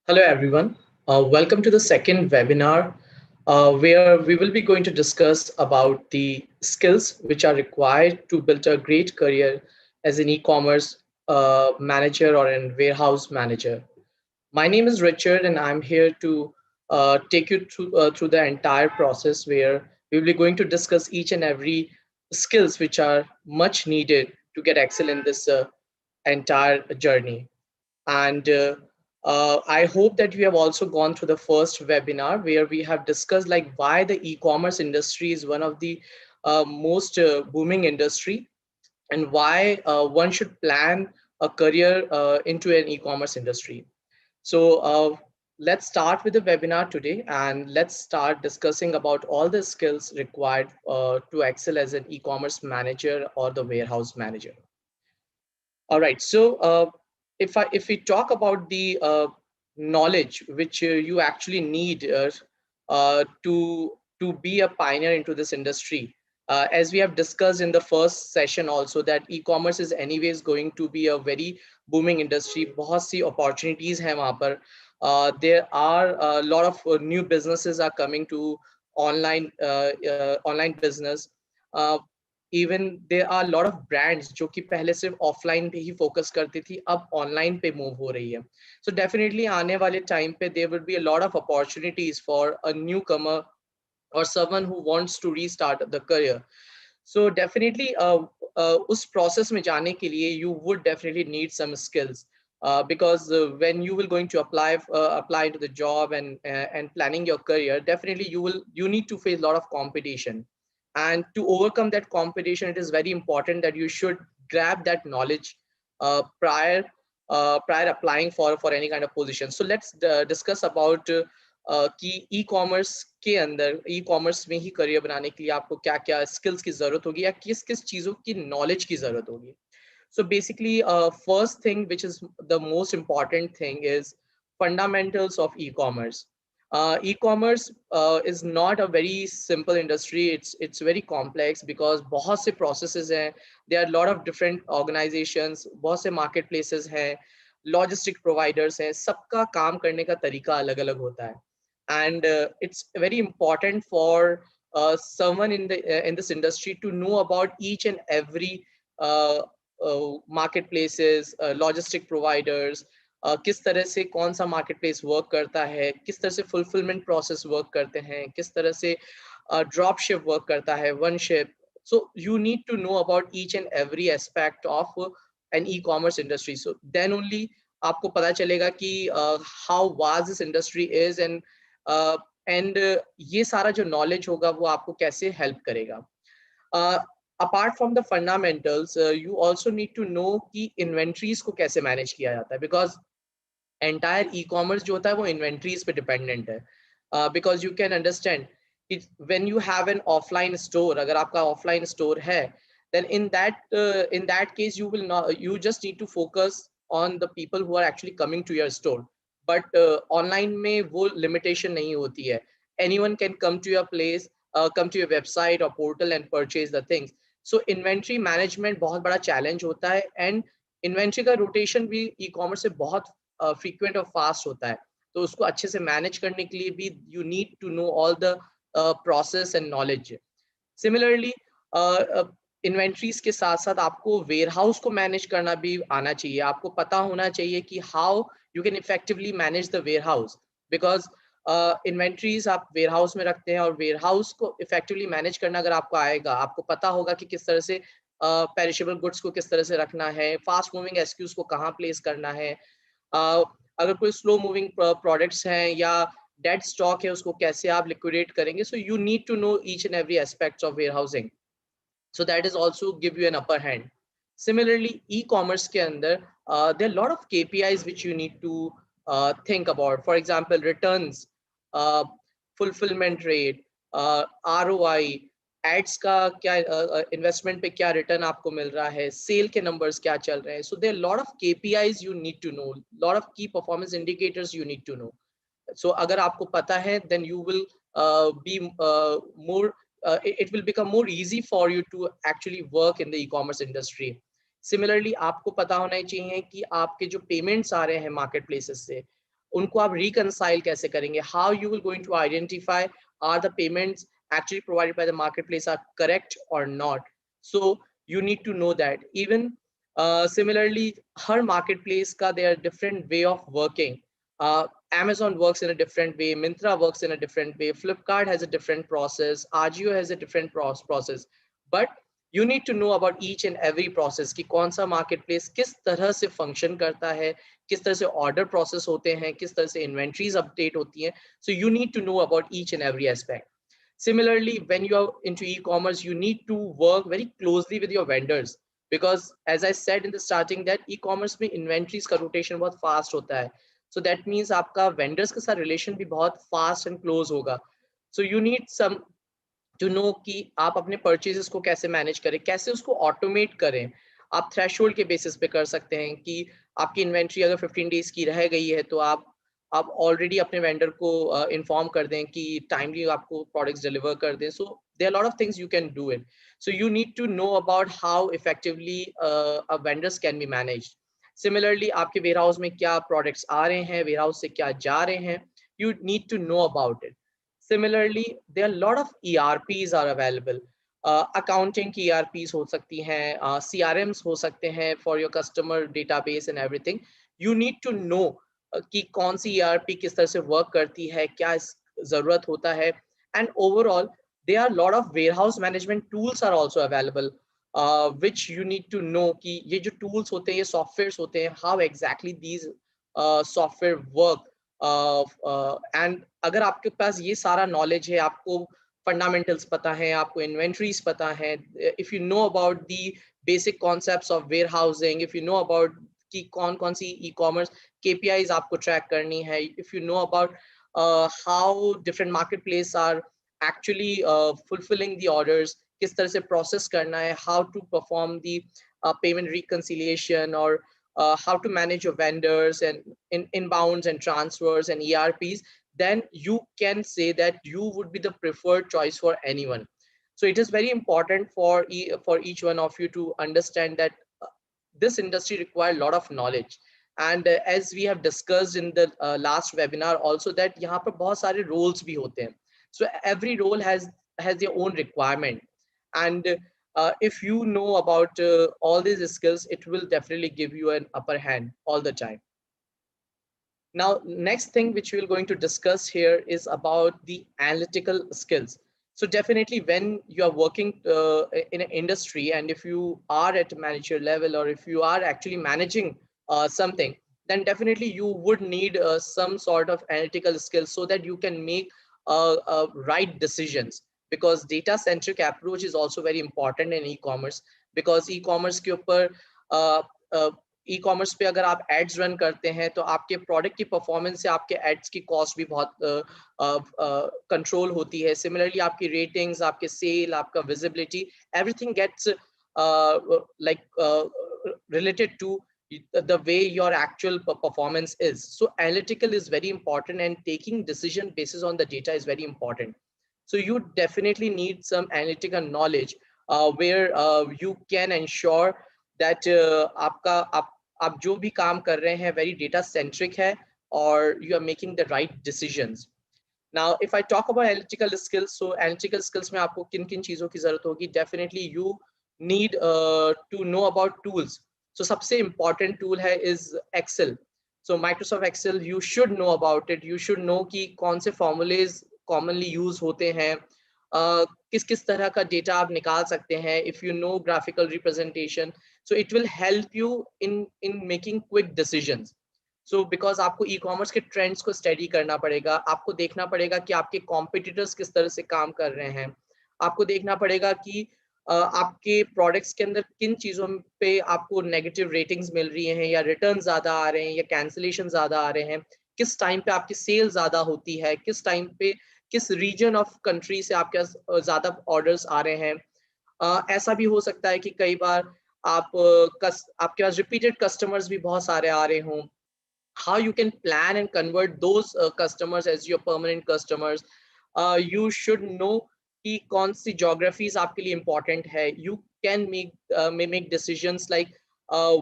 Hello, everyone. Welcome to the second webinar where we will be going to discuss about the skills which are required to build a great career as an e-commerce manager or a warehouse manager. My name is Richard, and I'm here to take you through the entire process where we will be going to discuss each and every skills which are much needed to get excel in this entire journey. And I hope that you have also gone through the first webinar where we have discussed like why the e-commerce industry is one of the most booming industry, and why one should plan a career into an e-commerce industry. So let's start with the webinar today, and let's start discussing about all the skills required to excel as an e-commerce manager or the warehouse manager. All right. So if we talk about the knowledge which you actually need to be a pioneer into this industry, as we have discussed in the first session also, that e-commerce is anyways going to be a very booming industry. बहुत सी opportunities हैं वहाँ पर. There are a lot of new businesses are coming to online business. Uh, even there are lot of brands जो कि पहले सिर्फ offline पे ही focus करती थी, अब ऑनलाइन पे मूव हो रही है. सो डेफिनेटली आने वाले टाइम पे there will be a lot of opportunities for a new comer or someone who wants to restart the career. So definitely उस process में जाने के लिए you would definitely need some skills, because when you will going to apply to the job and planning your career, definitely you need to face a lot of competition. And to overcome that competition, it is very important that you should grab that knowledge prior applying for any kind of position. So let's discuss about कि e commerce के अंदर ई commerce में ही career बनाने के लिए आपको क्या क्या स्किल्स की जरूरत होगी या किस किस चीजों की नॉलेज की जरूरत होगी. So basically, first thing which is the most important thing is fundamentals of e-commerce. E-commerce is not a very simple industry. It's very complex because बहुत से processes हैं. There are a lot of different organizations, बहुत से marketplaces हैं, logistic providers हैं. सबका काम करने का तरीका अलग-अलग होता है. And it's very important for someone in this industry to know about each and every marketplaces, logistic providers, किस तरह से कौन सा marketplace work करता है, किस तरह से fulfillment process work करते हैं, किस तरह से drop ship work करता है, one ship. So you need to know about each and every aspect of an e-commerce industry. So then only आपको पता चलेगा कि how vast this industry is, and ये सारा जो knowledge होगा वो आपको कैसे help करेगा. Apart from the fundamentals, you also need to know कि inventories को कैसे manage किया जाता है, because entire e-commerce जो होता है वो inventories पे dependent है. Because you can understand it when you have an offline store, अगर आपका offline store है, then in that case you just need to focus on the people who are actually coming to your store. But online में वो limitation नहीं होती है. Anyone can come to your place, come to your website or portal and purchase the things. So inventory management बहुत बड़ा challenge होता है, and inventory का rotation भी e-commerce से बहुत frequent और fast होता है. तो उसको अच्छे से manage करने के लिए भी you need to know all the process and knowledge. Similarly, inventories के साथ साथ आपको वेयरहाउस को मैनेज करना भी आना चाहिए. आपको पता होना चाहिए कि how you can effectively manage the warehouse, because inventories आप वेयरहाउस में रखते हैं, और वेयरहाउस को इफेक्टिवली मैनेज करना अगर आपको आएगा, आपको पता होगा कि किस तरह से पेरिशेबल गुड्स को किस तरह से रखना है, फास्ट मूविंग एसक्यूज को कहाँ प्लेस करना है, अगर कोई स्लो मूविंग प्रोडक्ट्स हैं या डेड स्टॉक है उसको कैसे आप लिक्विडेट करेंगे. So you need to know each and every aspects of warehousing. So that is also give you an upper hand. Similarly, e-commerce ke andar there are a lot of KPIs which you need to think about. For example, returns, uh, fulfillment rate, ROI, ads का क्या investment पे क्या return आपको मिल रहा है, sale के numbers क्या चल रहे हैं. So there are a lot of KPIs you need to know, lot of key performance indicators you need to know. So अगर आपको पता है, then you will be more it will become more easy for you to actually work in the e-commerce industry. Similarly, आपको पता होना चाहिए कि आपके जो payments आ रहे हैं marketplaces से, उनको आप reconcile कैसे करेंगे, how you will going to identify are the payments actually provided by the marketplace are correct or not. So you need to know that. Even similarly, her marketplace ka there are different way of working. Amazon works in a different way, Myntra works in a different way, Flipkart has a different process, Ajio has a different process. But you need to know about each and every process कि कौन सा marketplace किस तरह से function करता है, किस तरह से order process होते हैं, किस तरह से inventories update होती हैं. So you need to know about each and every aspect. Similarly, when you are into e-commerce, you need to work very closely with your vendors, because as I said in the starting that e-commerce में inventories का rotation बहुत fast होता है. So that means आपका vendors के साथ relation भी बहुत fast and close होगा. So you need some to know कि आप अपने purchases को कैसे manage करें, कैसे उसको automate करें. आप threshold के basis पे कर सकते हैं कि आपकी inventory अगर 15 days की रह गई है तो आप already अपने vendor को inform कर दें कि timely आपको products deliver कर दें. So there are a lot of things you can do it. So you need to know about how effectively a vendors can be managed. Similarly, आपके warehouse में क्या products आ रहे हैं, warehouse से क्या जा रहे हैं, you need to know about it. Similarly, there are a lot of ERPs are available. Accounting की ERPs हो सकती हैं, CRMs हो सकते हैं for your customer database and everything. You need to know कि कौन सी ERP किस तरह से work करती है, क्या ज़रूरत होता है. And overall, there are a lot of warehouse management tools are also available, which you need to know कि ये जो tools होते हैं, ये softwares होते हैं, how exactly these software work. And अगर आपके पास ये सारा नॉलेज है, आपको फंडामेंटल्स पता है, आपको इन्वेंटरीज पता है, if you know about the basic concepts of warehousing, if you know about कि कौन कौन सी ई कॉमर्स केपीआईज आपको ट्रैक करनी है, if you know about how different market place are actually fulfilling the orders, किस तरह से प्रोसेस करना है, how to perform the payment reconciliation, और how to manage your vendors and inbounds and transfers and ERPs, then you can say that you would be the preferred choice for anyone. So it is very important for each one of you to understand that this industry requires a lot of knowledge. And as we have discussed in the last webinar also, that यहाँ पर बहुत सारे roles भी होते हैं. So every role has their own requirement. And if you know about all these skills, it will definitely give you an upper hand all the time. Now, next thing which we're going to discuss here is about the analytical skills. So definitely when you are working in an industry, and if you are at a manager level, or if you are actually managing something, then definitely you would need some sort of analytical skills so that you can make right decisions. Because data centric approach is also very important in e-commerce, because e-commerce के ऊपर e-commerce पे अगर आप ads run करते हैं तो आपके product की परफॉर्मेंस से आपके एड्स की कॉस्ट भी बहुत कंट्रोल होती है. सिमिलरली आपकी रेटिंग्स, आपके सेल, आपका visibility, everything gets related to the way your actual performance is. So analytical is very important, and taking decision basis on the data is very important. So you definitely need some analytical knowledge where you can ensure that आप जो भी काम कर रहे हैं very data centric है, or you are making the right decisions. Now, if I talk about analytical skills, so analytical skills में आपको किन किन चीजों की जरूरत होगी? Definitely you need to know about tools. So सबसे important tool है is Excel. So Microsoft Excel, you should know about it. You should know कि कौन से formulas commonly use होते हैं, किस किस तरह का डेटा आप निकाल सकते हैं. If you know graphical representation, so it will help you in making quick decisions. So because आपको e-commerce के ट्रेंड्स को स्टडी करना पड़ेगा, आपको देखना पड़ेगा कि आपके कॉम्पिटिटर्स किस तरह से काम कर रहे हैं, आपको देखना पड़ेगा कि आपके प्रोडक्ट्स के अंदर किन चीज़ों पे आपको नेगेटिव रेटिंग्स मिल रही हैं, या रिटर्न ज़्यादा आ रहे हैं, या कैंसिलेशन ज़्यादा आ रहे हैं, किस टाइम पे आपकी सेल ज़्यादा होती है, किस टाइम पे किस रीजन ऑफ कंट्री से आपके ज़्यादा ऑर्डर्स आ रहे हैं. ऐसा भी हो सकता है कि कई बार आपके पास रिपीटेड कस्टमर्स भी बहुत सारे आ रहे हों. How you can plan and convert those customers as your permanent customers. You should know कि कौन सी geographies आपके लिए important है. You can make decisions like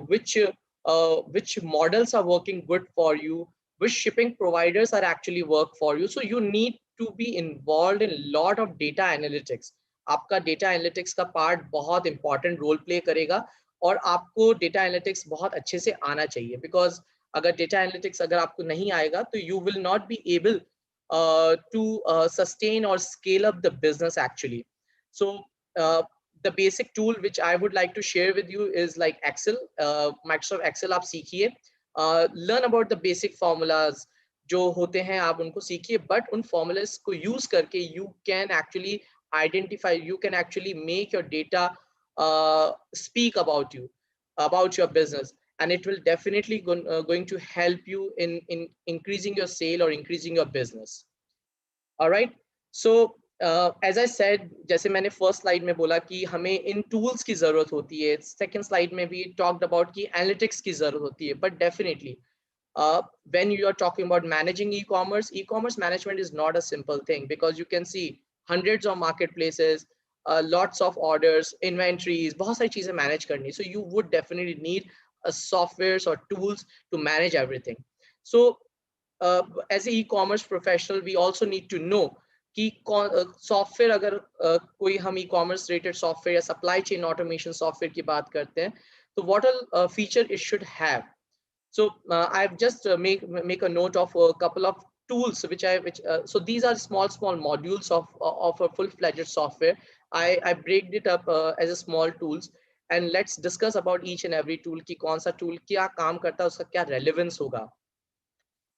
which models are working good for you, which shipping providers are actually work for you. So you need to be involved in lot of data analytics. आपका data analytics का part बहुत important role play करेगा, और आपको data analytics बहुत अच्छे से आना चाहिए, because अगर data analytics अगर आपको नहीं आएगा तो you will not be able to sustain or scale up the business actually. So uh, the basic tool which I would like to share with you is like Excel. Microsoft Excel आप सीखिए, learn about the basic formulas जो होते हैं आप उनको सीखिए, but उन formulas को use करके you can actually identify, you can actually make your data speak about you, about your business, and it will definitely going to help you in increasing your sale or increasing your business. All right. So as I said, जैसे मैंने first slide में बोला कि हमें इन tools की ज़रूरत होती है, second slide में भी talked about कि analytics की ज़रूरत होती है, but definitely when you are talking about managing e-commerce, e-commerce management is not a simple thing, because you can see hundreds of marketplaces, lots of orders, inventories, बहुत सारी चीजें manage करनी. So you would definitely need a softwares or tools to manage everything. So as an e-commerce professional, we also need to know कि software अगर कोई हम e-commerce related software या supply chain automation software की बात करते हैं, तो what all feature it should have. So I've just make a note of a couple of tools which so these are small modules of a full-fledged software. I break it up as a small tools, and let's discuss about each and every tool कि कौन सा tool क्या काम करता है, उसका क्या relevance होगा.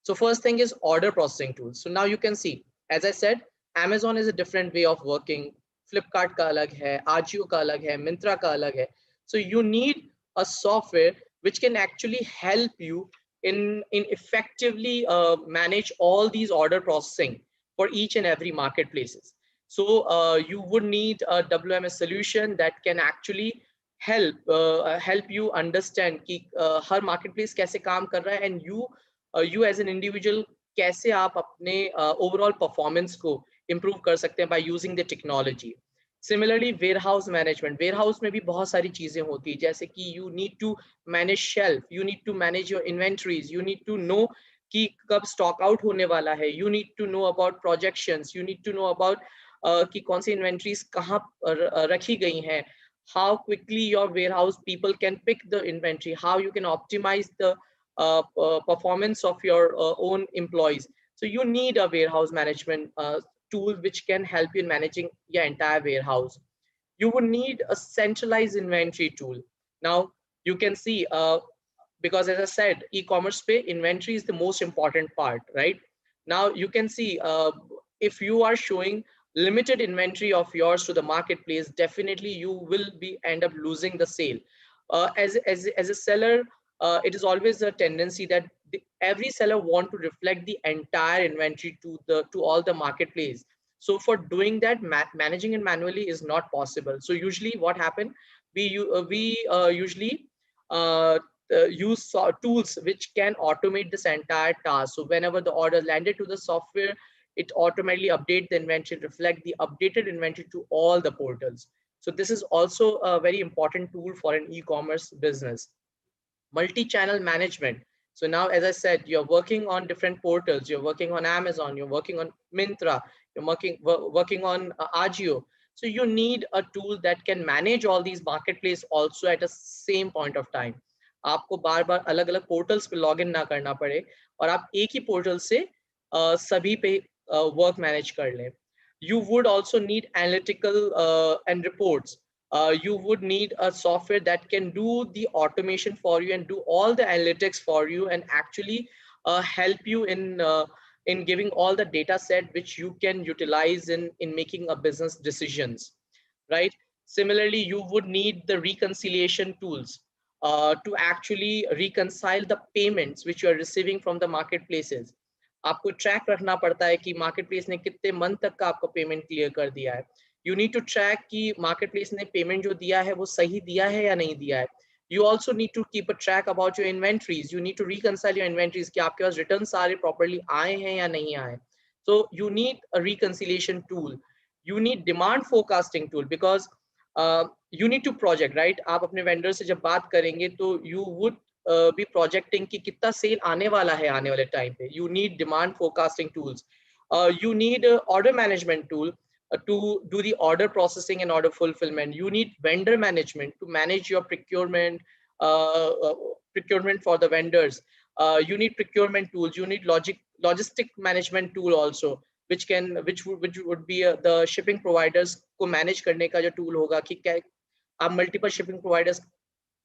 So first thing is order processing tools. So now you can see, as I said, Amazon is a different way of working. Flipkart का अलग है, Ajio का अलग है, Myntra का अलग है. So you need a software which can actually help you in effectively manage all these order processing for each and every marketplaces. So you would need a WMS solution that can actually help you understand कि हर marketplace कैसे काम कर रहा है, and you as an individual कैसे आप अपने overall performance को improve कर सकते हैं by using the technology. Similarly, warehouse management. Warehouse में भी बहुत सारी चीजें होती है, जैसे कि you need to manage shelf, you need to manage your inventories, you need to know कि कब stock out होने वाला है, you need to know about projections, you need to know about कि कौन सी inventories कहाँ रखी गई हैं, how quickly your warehouse people can pick the inventory, how you can optimize the performance of your own employees. So you need a warehouse management tool which can help you in managing your entire warehouse. You would need a centralized inventory tool. Now you can see, because as I said, e-commerce pay inventory is the most important part, right? Now you can see, if you are showing limited inventory of yours to the marketplace, definitely you will be end up losing the sale. As a seller, it is always a tendency that every seller want to reflect the entire inventory to all the marketplace. So for doing that, managing it manually is not possible. So usually what happen, we usually use tools which can automate this entire task. So whenever the order landed to the software, it automatically update the inventory, reflect the updated inventory to all the portals. So this is also a very important tool for an e-commerce business. Multi-channel management. So now, as I said, you're working on different portals, you're working on Amazon, you're working on Myntra, you're working on Ajio. So you need a tool that can manage all these marketplaces also at the same point of time. आपको बार बार अलग अलग portals पे login ना करना पड़े, और आप एक ही portal से सभी पे work manage कर लें. You would also need analytical and reports. You would need a software that can do the automation for you and do all the analytics for you, and actually help you in giving all the data set which you can utilize in making a business decisions, right? Similarly, you would need the reconciliation tools to actually reconcile the payments which you are receiving from the marketplaces. आपको track रखना पड़ता है कि marketplace ने कितने month तक का आपको पेमेंट क्लियर कर दिया है. You need to track कि marketplace ने पेमेंट जो दिया है वो सही दिया है या नहीं दिया है. You also need to keep a track about your inventories. You need to reconcile your inventories कि आपके पास रिटर्न सारे properly आए हैं या नहीं आए. So you need a reconciliation tool. You need demand forecasting tool, because you need to project, right? आप अपने vendor से जब बात करेंगे तो you would be projecting कि कितना सेल आने वाला है आने वाले टाइम पे. You need demand forecasting tools. You need a order management tool to do the order processing and order fulfillment. You need vendor management to manage your procurement, procurement for the vendors. You need procurement tools. You need logistic management tool also, which would be the shipping providers को manage करने का जो tool होगा कि क्या आप multiple shipping providers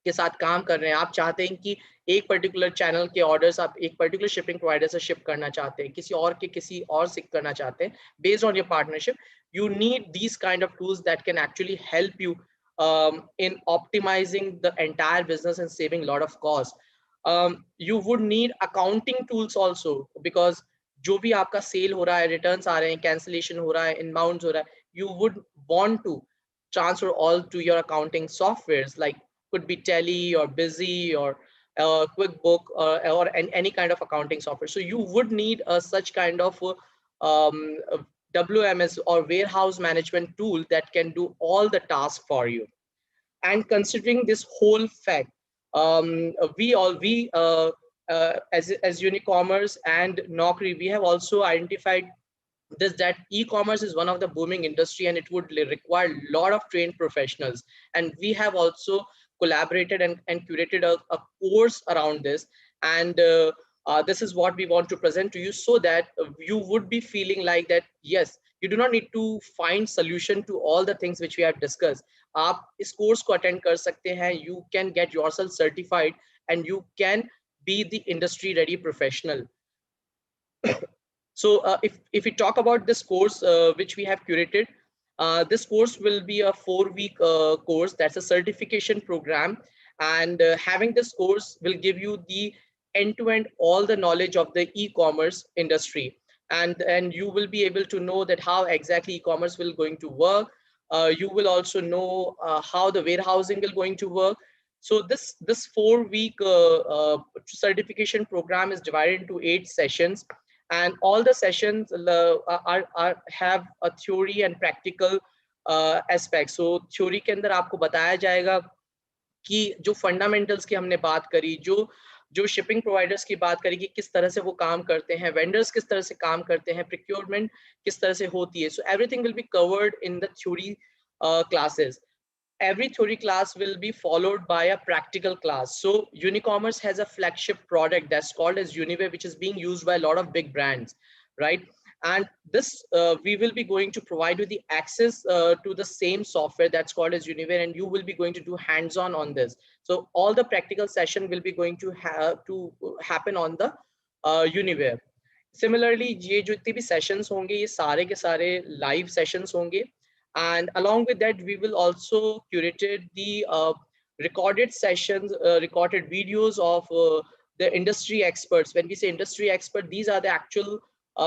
के साथ काम कर रहे हैं. आप चाहते हैं कि एक पर्टिकुलर चैनल के ऑर्डर्स आप एक पर्टिकुलर शिपिंग प्रोवाइडर से शिप करना चाहते हैं, किसी और से करना चाहते हैं based on your partnership. You need these kind of tools that can actually help you in optimizing the entire business and saving a lot of cost. You would need accounting tools also, because जो भी आपका cell हो रहा है, returns आ रहे हैं, cancellation हो रहा है, इनबाउंड हो रहा है, you would want to transfer all to your accounting softwares, like could be Tally or Busy or QuickBook or any kind of accounting software. So you would need such kind of WMS or warehouse management tool that can do all the tasks for you. And considering this whole fact, as Unicommerce and Naukri, we have also identified this, that e-commerce is one of the booming industry and it would require a lot of trained professionals. And we have also collaborated and curated a course around this. And this is what we want to present to you, so that you would be feeling like that, yes, you do not need to find solution to all the things which we have discussed. आप इस course को attend कर सकते हैं, you can get yourself certified and you can be the industry ready professional. So if we talk about this course which we have curated, this course will be a 4-week course. That's a certification program, and having this course will give you the end-to-end all the knowledge of the e-commerce industry, and you will be able to know that how exactly e-commerce will going to work. You will also know how the warehousing will going to work. So this 4-week certification program is divided into 8 sessions. And all the sessions have a theory and practical aspect. So theory के अंदर आपको बताया जाएगा कि जो fundamentals की हमने बात करी, जो shipping providers की बात करी कि किस तरह से वो काम करते हैं, vendors किस तरह से काम करते हैं, procurement किस तरह से होती है. So everything will be covered in the theory classes. Every theory class will be followed by a practical class. So Unicommerce has a flagship product that's called as Uniware, which is being used by a lot of big brands, right? And this we will be going to provide you the access to the same software that's called as Uniware, and you will be going to do hands-on on this. So all the practical session will be going to happen on the Uniware. Similarly, ये जो इतने भी sessions होंगे, ये सारे के सारे live sessions होंगे. And along with that, we will also curated the recorded sessions, recorded videos of the industry experts. When we say industry expert, these are the actual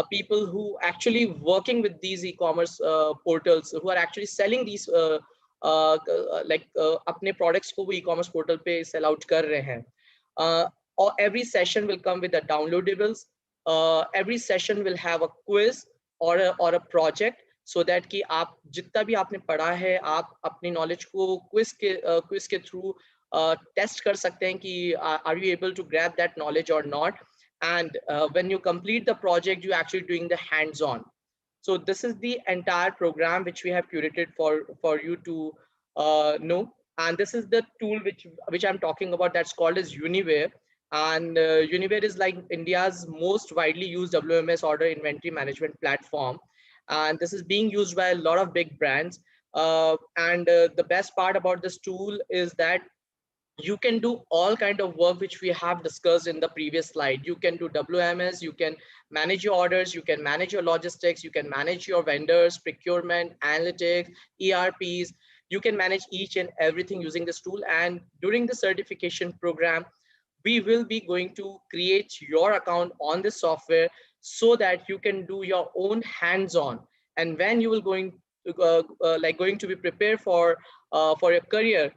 people who actually working with these e-commerce portals, who are actually selling these अपने products को वो e-commerce portal पे sell out कर रहे हैं. Or every session will come with the downloadables. Every session will have a quiz or a project, so that कि आप जितना भी आपने पढ़ा है, आप अपनी knowledge को quiz के through test कर सकते हैं कि are you able to grab that knowledge or not. And when you complete the project, you actually doing the hands-on. So this is the entire program which we have curated for you to know. And this is the tool which I'm talking about, that's called as Uniware. And Uniware is like India's most widely used WMS order inventory management platform. And this is being used by a lot of big brands. And the best part about this tool is that you can do all kind of work which we have discussed in the previous slide. You can do WMS, you can manage your orders, you can manage your logistics, you can manage your vendors, procurement, analytics, ERPs. You can manage each and everything using this tool. And during the certification program, we will be going to create your account on this software so that you can do your own hands-on. And when you will going to be prepared for your career,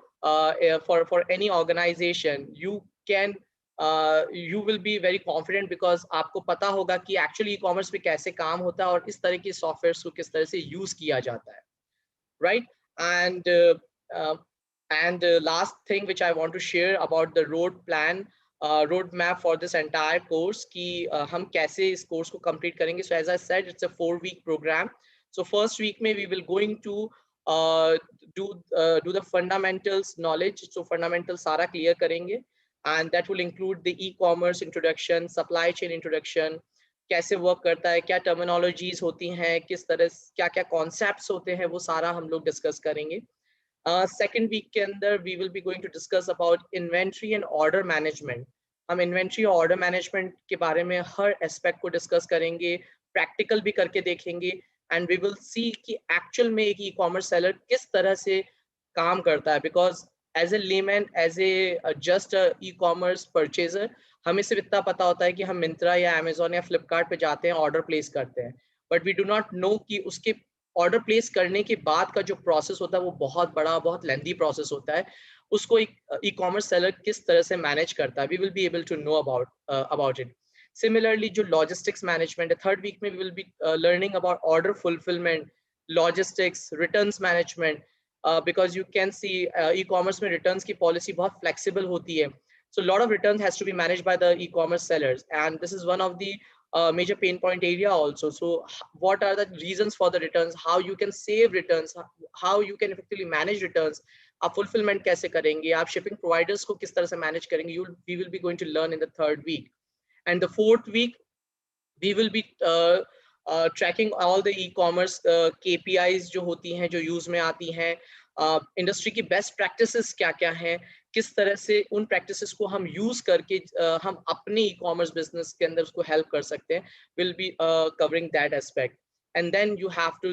for any organization, you will be very confident, because आपको पता होगा कि actually e-commerce पे कैसे काम होता है और इस तरह की softwares को किस तरह से use किया जाता है, right? And last thing which I want to share about the road plan road map for this entire course कि हम कैसे इस कोर्स को कंप्लीट करेंगे. So as I said it's a 4-week programme. So first week में we will going to do the fundamentals knowledge. So fundamental सारा clear करेंगे, and that will include the e-commerce introduction, supply chain introduction, कैसे work करता है, क्या terminologies होती हैं, किस तरह क्या क्या कॉन्सेप्ट्स होते हैं, वो सारा हम लोग डिस्कस करेंगे. सेकेंड वीक के अंदर we will be going to discuss about inventory and order management. हम इन्वेंट्री और ऑर्डर मैनेजमेंट के बारे में हर एस्पेक्ट को डिस्कस करेंगे, प्रैक्टिकल भी करके देखेंगे, एंड वी विल सी कि एक्चुअल में एक ई कॉमर्स सेलर किस तरह से काम करता है. Because as a layman, as a just e commerce purchaser, हमें सिर्फ इतना पता होता है कि हम मिंत्रा या अमेजोन या फ्लिपकार्ट पे जाते हैं, ऑर्डर प्लेस करते हैं, but we do not know कि उसके ऑर्डर प्लेस करने के बाद का जो प्रोसेस होता है वो बहुत बड़ा, बहुत लेंथी प्रोसेस होता है. उसको एक ई कॉमर्स सेलर किस तरह से मैनेज करता है, we will be able to know about it. Similarly जो लॉजिस्टिक्स मैनेजमेंट है, थर्ड वीक में we will be learning about order fulfillment, logistics, returns management, because you can see e commerce में returns की policy बहुत flexible होती है. So a lot of returns has to be managed by the e-commerce sellers, and this is one of the major pain point area also. So what are the reasons for the returns, how you can save returns, how you can effectively manage returns, आप fulfillment कैसे करेंगे, आप shipping providers को किस तरह से manage करेंगे, we will be going to learn in the third week. And the fourth week we will be tracking all the e-commerce KPIs जो होती हैं, जो यूज में आती हैं, इंडस्ट्री की बेस्ट प्रैक्टिसेस क्या क्या हैं, किस तरह से उन प्रैक्टिसेस को हम यूज करके हम अपने ई कॉमर्स बिजनेस के अंदर उसको हेल्प कर सकते हैं. Will be covering that aspect. And then you have to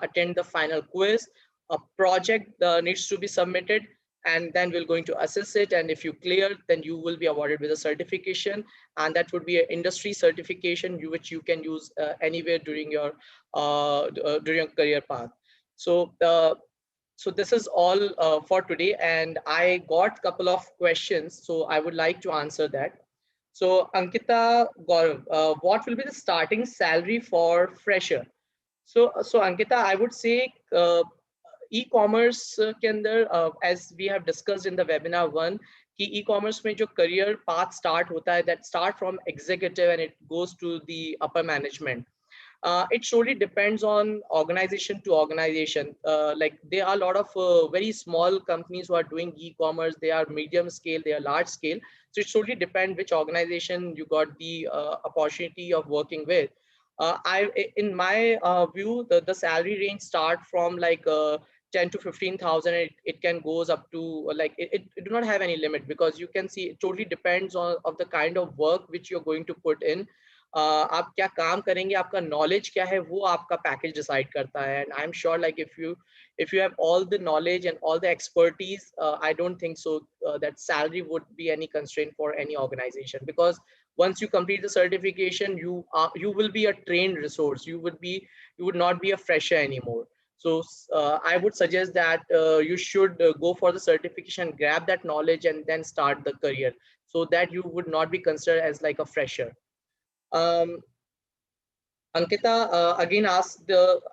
attend the final quiz. A project needs to be submitted, and then we're going to assess it, and if you clear, then you will be awarded with a certification, and that would be an industry certification which you can use anywhere during your career path. So this is all for today, and I got couple of questions, so I would like to answer that. So Ankita, Gaurav, what will be the starting salary for fresher? So Ankita, I would say e commerce के अंदर, as we have discussed in the webinar one, कि e commerce में जो career path start होता है, that start from executive and it goes to the upper management. It solely depends on organization to organization. Like there are a lot of very small companies who are doing e-commerce. They are medium scale, they are large scale. So it solely depends which organization you got the opportunity of working with. In my view, the salary range start from like 10 to 15,000. It can goes up to like it do not have any limit, because you can see it totally depends on of the kind of work which you're going to put in. आप क्या काम करेंगे, आपका knowledge क्या है, वो आपका package decide करता है. And I am sure like if you have all the knowledge and all the expertise, I don't think so that salary would be any constraint for any organization, because once you complete the certification, you will be a trained resource. You would not be a fresher anymore. So I would suggest that you should go for the certification, grab that knowledge, and then start the career, so that you would not be considered as like a fresher. Ankita again asked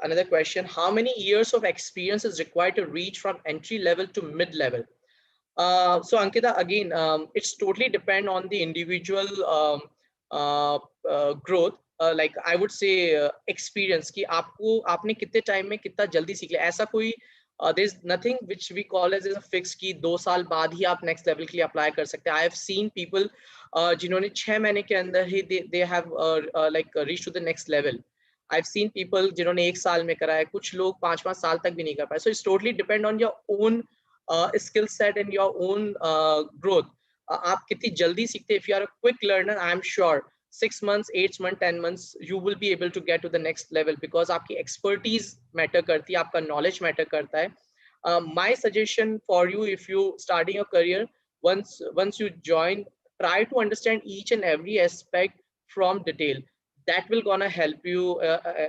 another question: how many years of experience is required to reach from entry level to mid level? So Ankita, again, it's totally depend on the individual growth. Like I would say experience, कि आपने कितने time में कितना जल्दी सीख लिया. ऐसा कोई there is nothing which we call as a fix कि 2 साल बाद ही आप next level के लिए apply कर सकते हैं. I have seen people जिन्होंने 6 महीने के अंदर ही they have like reached to the next level. I've seen people जिन्होंने 1 साल में करा है, कुछ लोग 5-5 साल तक भी नहीं कर पाए. So it's totally depend on your own skill set and your own growth. आप कितनी जल्दी सीखते हैं. If you are a quick learner, I am sure 6 months, 8 months, 10 months, you will be able to get to the next level, because आपकी expertise matter करती है, आपका knowledge matter करता है. My suggestion for you, if you starting your career, once you join, try to understand each and every aspect from detail. That will gonna help you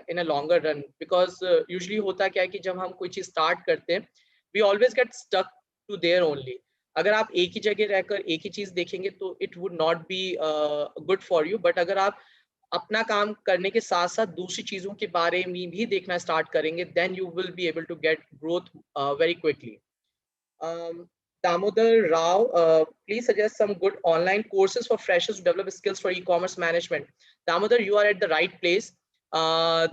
in a longer run, because usually होता क्या है कि जब हम कोई चीज start करते हैं, we always get stuck to there only. अगर आप एक ही जगह रहकर एक ही चीज देखेंगे तो it would not be good for you. But अगर आप अपना काम करने के साथ साथ दूसरी चीजों के बारे में भी देखना स्टार्ट करेंगे, then you will be able to get growth very quickly. Damodar Rao, please suggest some good online courses for freshers to develop skills for e-commerce management. Damodar, you are at the right place.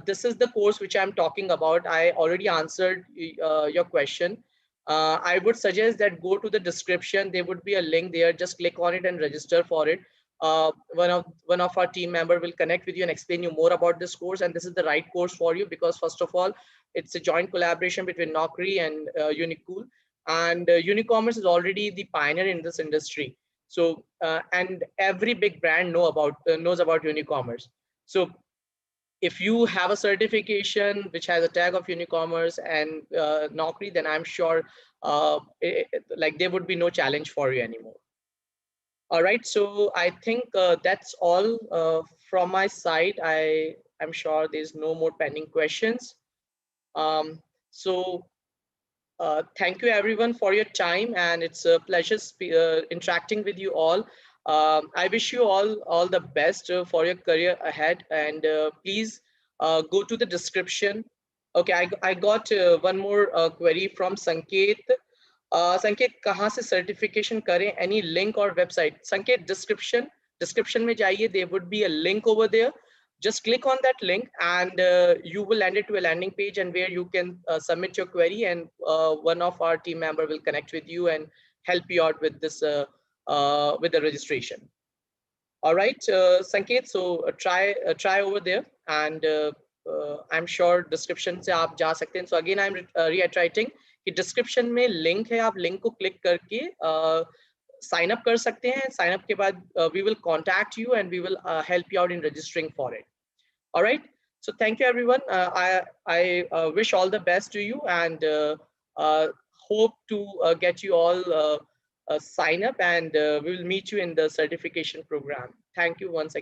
This is the course which I'm talking about. I already answered your question. I would suggest that go to the description. There would be a link there. Just click on it and register for it. One of our team member will connect with you and explain you more about this course. And this is the right course for you because first of all, it's a joint collaboration between Naukri and Unicool, and Unicommerce is already the pioneer in this industry. So and every big brand knows about Unicommerce. So if you have a certification which has a tag of Unicommerce and Naukri, then I'm sure like there would be no challenge for you anymore. All right, so I think that's all from my side. I'm sure there's no more pending questions. Um, so thank you everyone for your time, and it's a pleasure interacting with you all. I wish you all the best for your career ahead, and please go to the description. Okay, I got one more query from Sanket. संकेत कहाँ से certification करें any link और website संकेत description में जाइए there would be a link over there. Just click on that link and you will land it to a landing page and where you can submit your query, and one of our team member will connect with you and help you out with this with the registration. All right, Sanket, so try over there, and I'm sure description से आप जा सकते हैं. So again, I'm reiterating कि description में link है, आप link को click करके sign up कर सकते हैं. Sign up के बाद we will contact you and we will help you out in registering for it. All right. So thank you, everyone. I wish all the best to you, and hope to get you all sign up, and we will meet you in the certification program. Thank you once again.